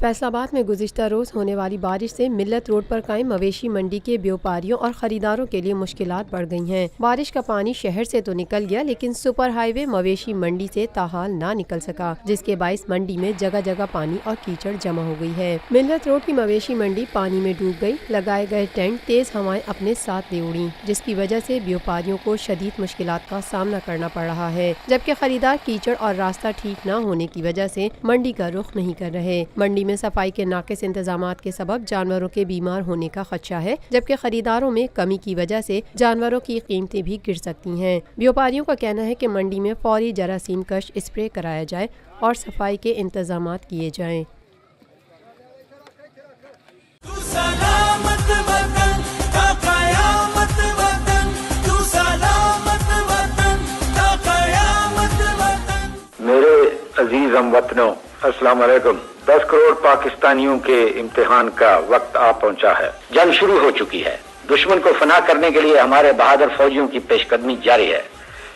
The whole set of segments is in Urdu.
فیصل آباد میں گزشتہ روز ہونے والی بارش سے ملت روڈ پر قائم مویشی منڈی کے بیوپاریوں اور خریداروں کے لیے مشکلات بڑھ گئی ہیں۔ بارش کا پانی شہر سے تو نکل گیا لیکن سپر ہائی وے مویشی منڈی سے تاحال نہ نکل سکا، جس کے باعث منڈی میں جگہ جگہ پانی اور کیچڑ جمع ہو گئی ہے۔ ملت روڈ کی مویشی منڈی پانی میں ڈوب گئی، لگائے گئے ٹینٹ تیز ہوائیں اپنے ساتھ لے اڑیں، جس کی وجہ سے بیوپاریوں کو شدید مشکلات کا سامنا کرنا پڑ رہا ہے، جبکہ خریدار کیچڑ اور راستہ ٹھیک نہ ہونے کی وجہ سے منڈی کا رخ نہیں کر رہے۔ منڈی میں صفائی کے ناقص انتظامات کے سبب جانوروں کے بیمار ہونے کا خدشہ ہے، جبکہ خریداروں میں کمی کی وجہ سے جانوروں کی قیمتیں بھی گر سکتی ہیں۔ بیوپاریوں کا کہنا ہے کہ منڈی میں فوری جراثیم کش اسپرے کرایا جائے اور صفائی کے انتظامات کیے جائیں۔ میرے عزیز ہم وطنوں، السلام علیکم۔ 10 کروڑ پاکستانیوں کے امتحان کا وقت آ پہنچا ہے۔ جنگ شروع ہو چکی ہے۔ دشمن کو فنا کرنے کے لیے ہمارے بہادر فوجیوں کی پیش قدمی جاری ہے۔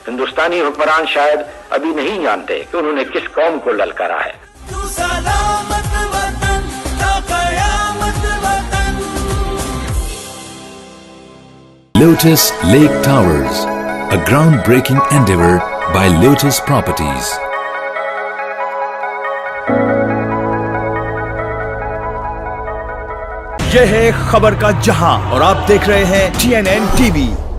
ہندوستانی حکمران شاید ابھی نہیں جانتے کہ انہوں نے کس قوم کو للکارا ہے۔ Lotus Lake Towers, a groundbreaking endeavor by Lotus Properties. یہ ہے خبر کا جہاں اور آپ دیکھ رہے ہیں TNN TV۔